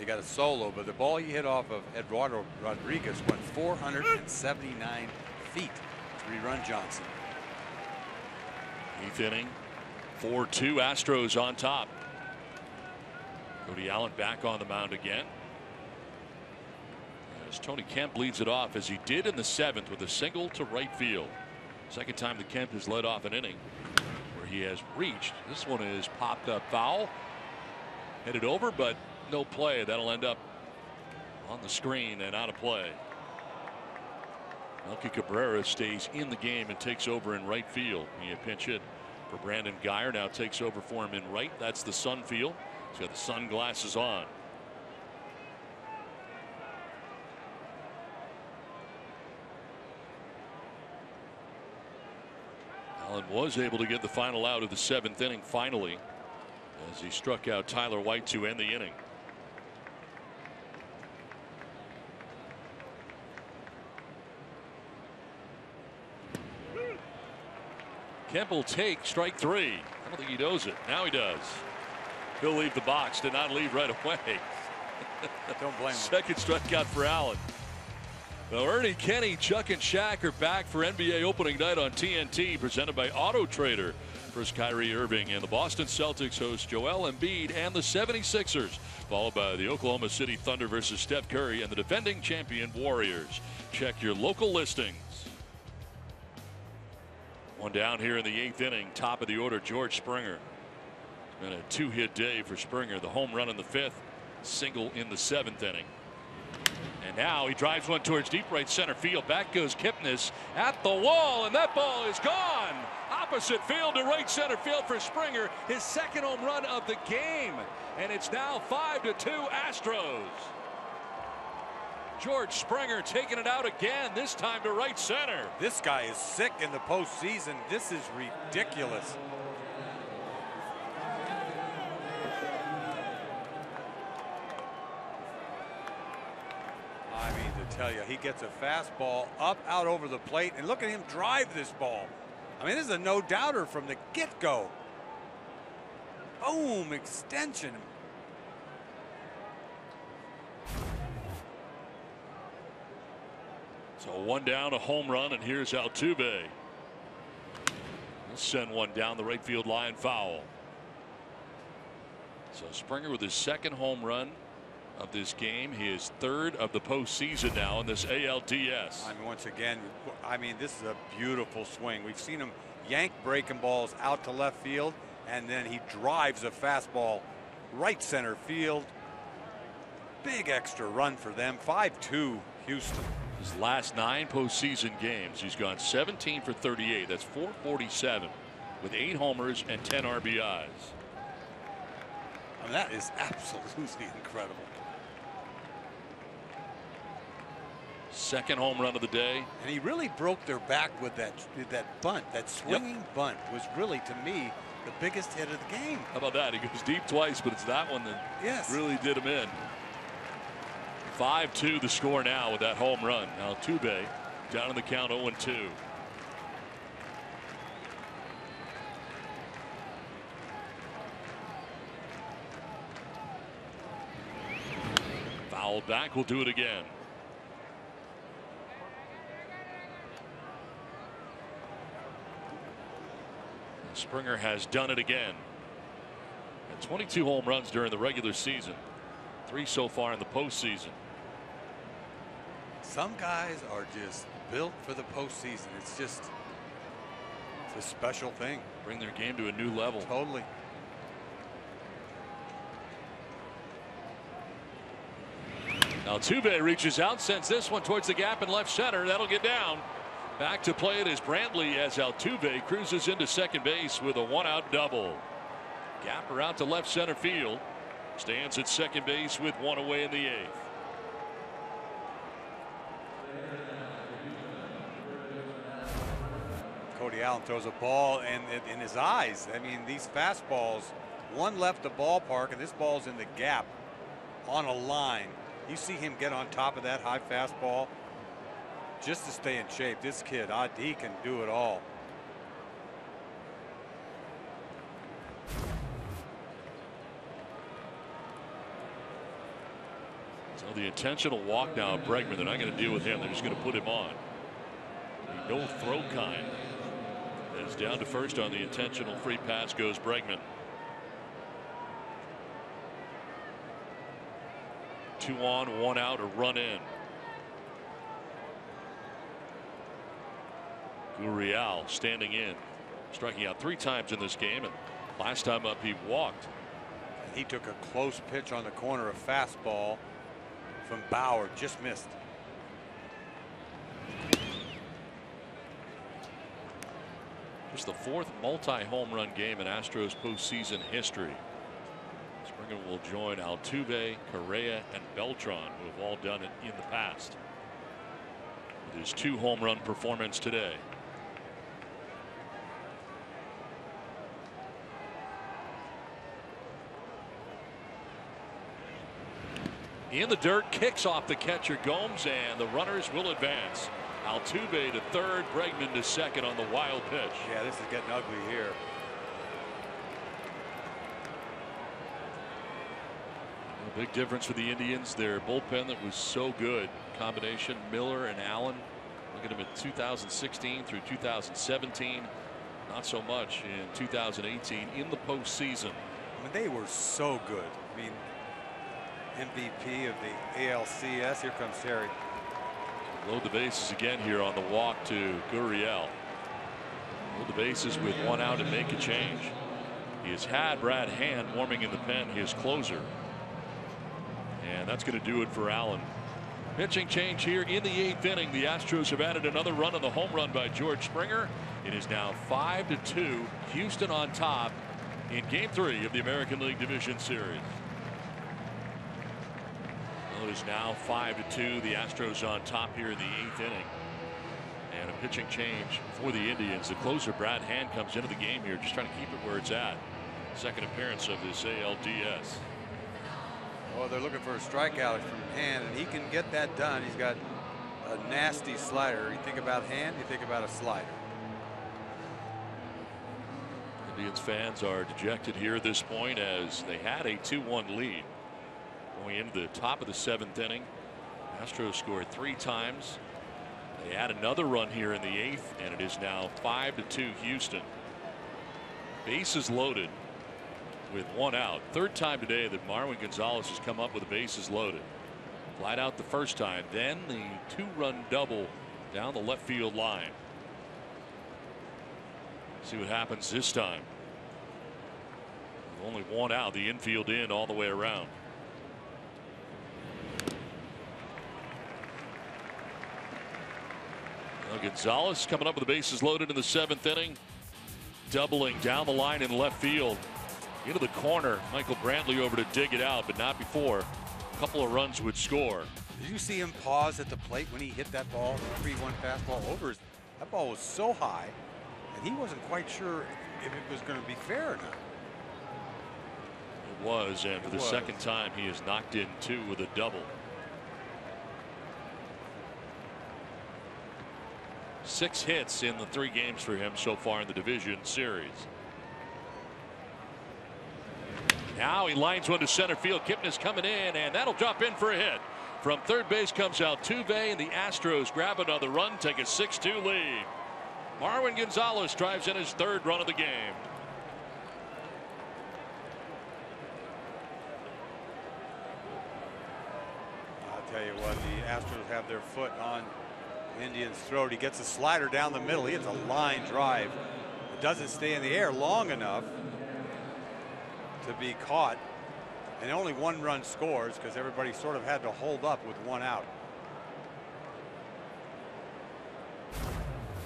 he got a solo, but the ball he hit off of Eduardo Rodriguez went 479 feet. 3-run Johnson. 8th inning, 4-2 Astros on top. Cody Allen back on the mound again. As Tony Kemp leads it off, as he did in the 7th with a single to right field. Second time that Kemp has led off an inning where he has reached. This one is popped up foul. Headed over, but no play. That'll end up on the screen and out of play. Melky Cabrera stays in the game and takes over in right field. He a pinch hit for Brandon Guyer. Now takes over for him in right. That's the sun field. He's got the sunglasses on. Allen was able to get the final out of the 7th inning finally, as he struck out Tyler White to end the inning. Kemp will take strike 3. I don't think he knows it. Now he does. He'll leave the box. Did not leave right away. Don't blame him. Second strikeout for Allen. Well, Ernie, Kenny, Chuck, and Shaq are back for NBA opening night on TNT, presented by Auto Trader. First, Kyrie Irving and the Boston Celtics host Joel Embiid and the 76ers, followed by the Oklahoma City Thunder versus Steph Curry and the defending champion Warriors. Check your local listings. One down here in the 8th inning. Top of the order, George Springer. It's been a 2-hit day for Springer. The home run in the 5th, single in the 7th inning. And now he drives one towards deep right center field. Back goes Kipnis at the wall, and that ball is gone. Opposite field to right center field for Springer. His second home run of the game. And it's now 5-2 Astros. George Springer taking it out again, this time to right center. This guy is sick in the postseason. This is ridiculous. I mean, to tell you, he gets a fastball up out over the plate, and look at him drive this ball. I mean, this is a no-doubter from the get-go. Boom, extension. So one down, a home run, and here's Altuve. He'll send one down the right field line, foul. So Springer with his second home run of this game, his 3rd of the postseason now in this ALDS. I mean, once again, I mean, this is a beautiful swing. We've seen him yank breaking balls out to left field, and then he drives a fastball right center field. Big extra run for them. 5-2 Houston. His last 9 postseason games, he's gone 17 for 38. That's 447 with 8 homers and 10 RBIs. I mean, that is absolutely incredible. Second home run of the day. And he really broke their back with that bunt. That swinging bunt was really, to me, the biggest hit of the game. How about that? He goes deep twice, but it's that one that really did him in. 5-2 the score now with that home run. Altuve down in the count 0-2. Fouled back, will do it again. Springer has done it again. And 22 home runs during the regular season. 3 so far in the postseason. Some guys are just built for the postseason. It's a special thing. Bring their game to a new level. Totally. Altuve reaches out, sends this one towards the gap in left center. That'll get down. Back to play it is Brantley as Altuve cruises into second base with a 1-out double. Gapper out to left center field. Stands at second base with 1 away in the 8th. Cody Allen throws a ball in his eyes. I mean, these fastballs, one left the ballpark, and this ball's in the gap on a line. You see him get on top of that high fastball just to stay in shape. This kid, he can do it all. So the intentional walk now of Bregman, they're not going to deal with him. They're just going to put him on. The no throw kind. Is down to first on the intentional free pass goes Bregman. 2 on, 1 out, a run in. Correa standing in, striking out 3 times in this game, and last time up he walked. He took a close pitch on the corner, a fastball from Bauer, just missed. Just the 4th multi-home run game in Astros postseason history. Springer will join Altuve, Correa, and Beltran, who have all done it in the past. With his 2 home run performance today. In the dirt, kicks off the catcher Gomes, and the runners will advance. Altuve to third, Bregman to second on the wild pitch. Yeah, this is getting ugly here. A big difference for the Indians, their bullpen that was so good. Combination Miller and Allen. Look at them at 2016 through 2017. Not so much in 2018 in the postseason. I mean, they were so good. I mean, MVP of the ALCS. Here comes Terry. Load the bases again here on the walk to Gurriel. Load the bases with 1 out and make a change. He has had Brad Hand warming in the pen, his closer. And that's going to do it for Allen. Pitching change here in the 8th inning. The Astros have added another run on the home run by George Springer. It is now 5-2. Houston on top in Game 3 of the American League Division Series. Well, it is now 5-2. The Astros on top here in the 8th inning. And a pitching change for the Indians. The closer, Brad Hand, comes into the game here, just trying to keep it where it's at. Second appearance of this ALDS. Oh, they're looking for a strikeout from Hand, and he can get that done. He's got a nasty slider. You think about Hand, you think about a slider. Indians fans are dejected here at this point as they had a 2-1 lead going into the top of the 7th inning. Astros scored 3 times. They add another run here in the 8th, and it is now 5-2 Houston. Bases loaded with 1 out. 3rd time today that Marwin González has come up with the bases loaded. Flat out the first time, then the 2-run double down the left field line. See what happens this time. With only 1 out, the infield in all the way around. Well, González coming up with the bases loaded in the 7th inning. Doubling down the line in left field. Into the corner. Michael Brantley over to dig it out, but not before a couple of runs would score. Did you see him pause at the plate when he hit that ball, the 3-1 fastball over? That ball was so high, and he wasn't quite sure if it was going to be fair or not. It was, and for the second time, he has knocked in 2 with a double. 6 hits in the 3 games for him so far in the division series. Now he lines one to center field. Kipnis coming in, and that'll drop in for a hit. From third base comes Altuve, and the Astros grab another run, take a 6-2 lead. Marwin González drives in his 3rd run of the game. I'll tell you what, the Astros have their foot on Indian's throat. He gets a slider down the middle. He hits a line drive. It doesn't stay in the air long enough to be caught, and only 1 run scores because everybody sort of had to hold up with 1 out.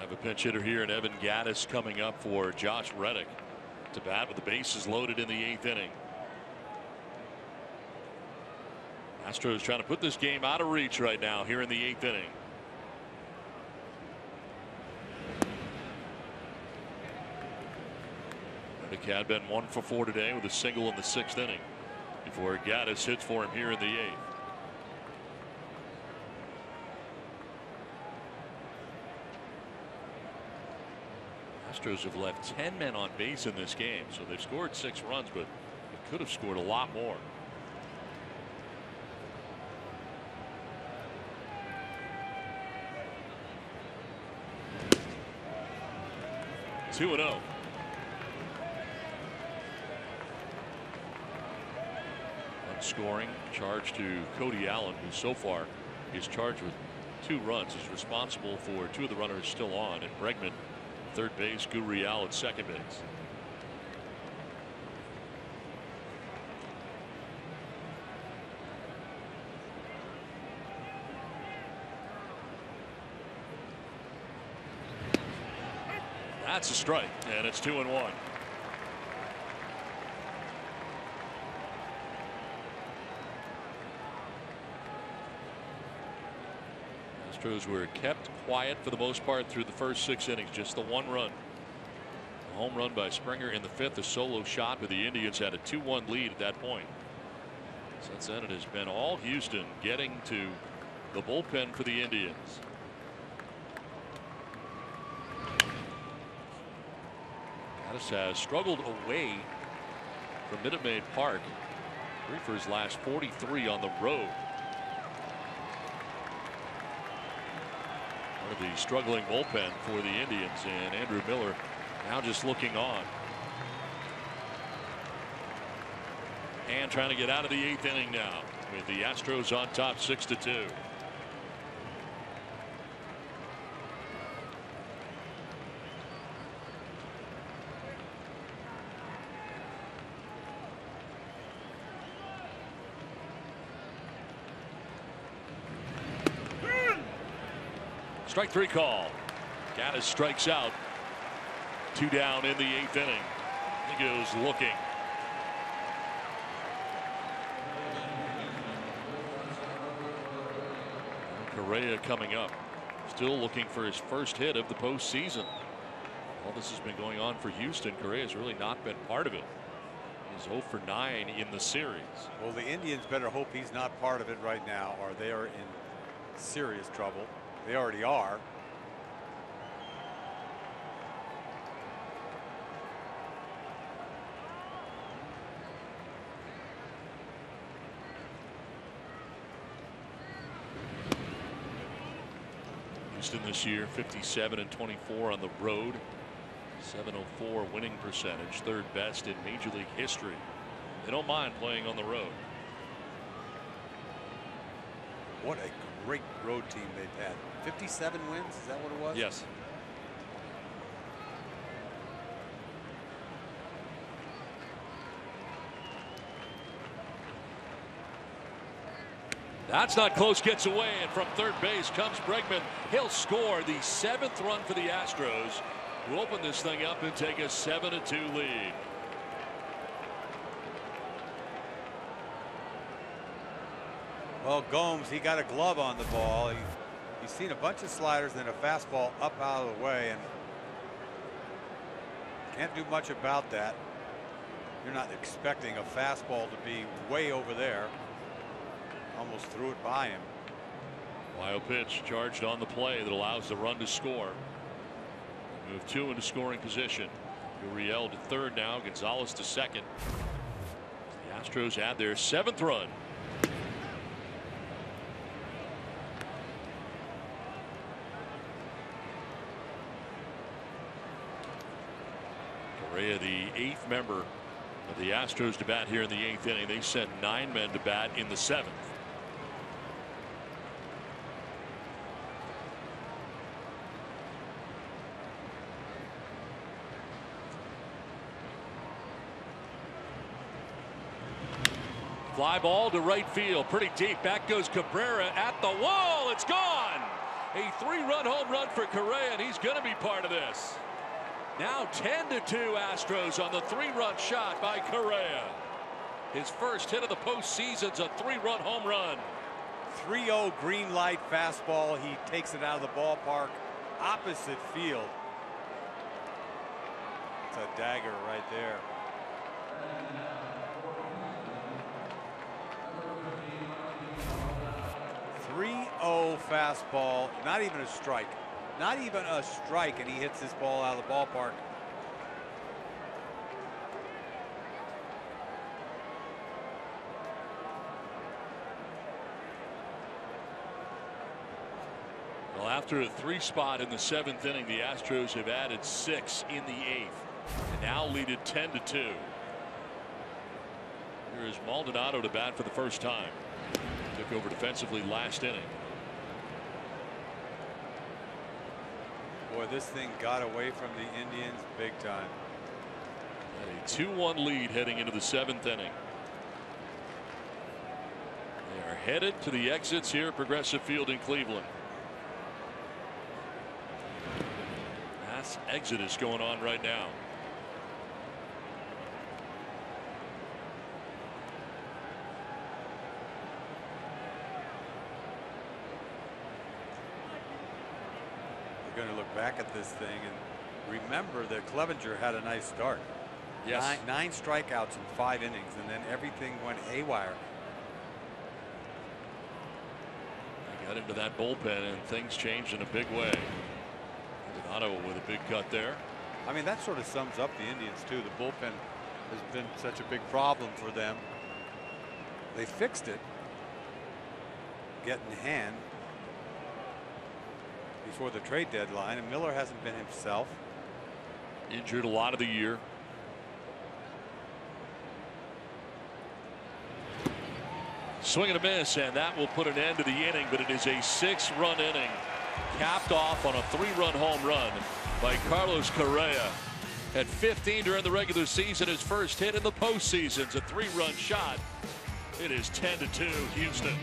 Have a pinch hitter here, and Evan Gattis coming up for Josh Reddick to bat with the bases loaded in the 8th inning. Astros trying to put this game out of reach right now here in the 8th inning. Reddick had been 1 for 4 today with a single in the 6th inning before Gattis hits for him here in the 8th. Astros have left 10 men on base in this game, so they've scored 6 runs, but they could have scored a lot more. 2-0. Scoring charge to Cody Allen, who so far is charged with 2 runs. He's responsible for 2 of the runners still on, and Bregman third base, Gurriel at second base. That's a strike, and it's 2-1. Astros were kept quiet for the most part through the first 6 innings. Just the 1 run. A home run by Springer in the 5th, a solo shot, but the Indians had a 2-1 lead at that point. Since then, it has been all Houston getting to the bullpen for the Indians. Gattis has struggled away from Minute Maid Park. 3 for his last 43 on the road. The struggling bullpen for the Indians, and Andrew Miller now just looking on and trying to get out of the 8th inning now with the Astros on top 6-2. Strike 3 call. Gattis strikes out. 2 down in the 8th inning. He goes looking. Correa coming up. Still looking for his first hit of the postseason. All this has been going on for Houston. Correa has really not been part of it. He's 0 for 9 in the series. Well, the Indians better hope he's not part of it right now, or they are in serious trouble. They already are. Houston this year 57-24 on the road. 704 winning percentage, 3rd best in Major League history. They don't mind playing on the road. What a great road team they've had. 57 wins, is that what it was? Yes. That's not close, gets away, and from third base comes Bregman. He'll score the 7th run for the Astros, who open this thing up and take a 7-2 lead. Well, Gomes, he got a glove on the ball. He's seen a bunch of sliders and a fastball up out of the way, and can't do much about that. You're not expecting a fastball to be way over there. Almost threw it by him. Wild pitch charged on the play that allows the run to score. Move 2 into scoring position. Gurriel to third now. Gonzalez to second. The Astros add their 7th run. Correa, the 8th member of the Astros to bat here in the 8th inning. They sent 9 men to bat in the 7th. Fly ball to right field, pretty deep. Back goes Cabrera at the wall. It's gone. A 3-run home run for Correa, and he's going to be part of this. Now 10-2 Astros on the 3-run shot by Correa. His first hit of the postseason's a 3-run home run. 3-0 green light fastball. He takes it out of the ballpark, opposite field. It's a dagger right there. Fastball, not even a strike. Not even a strike, and he hits this ball out of the ballpark. Well, after a 3 spot in the 7th inning, the Astros have added 6 in the 8th and now lead it 10-2. Here is Maldonado to bat for the first time. Took over defensively last inning. Boy, this thing got away from the Indians big time. A 2-1 lead heading into the 7th inning. They are headed to the exits here at Progressive Field in Cleveland. Mass exodus going on right now. We're going to look back at this thing and remember that Clevenger had a nice start. Yes. Nine strikeouts in 5 innings, and then everything went haywire. They got into that bullpen and things changed in a big way. Maldonado with a big cut there. I mean, that sort of sums up the Indians too. The bullpen has been such a big problem for them. They fixed it, getting hand before the trade deadline, and Miller hasn't been himself. Injured a lot of the year. Swing and a miss, and that will put an end to the inning, but it is a 6-run inning, capped off on a 3-run home run by Carlos Correa. At 15 during the regular season, his first hit in the postseason is a 3-run shot. It is 10-2 Houston.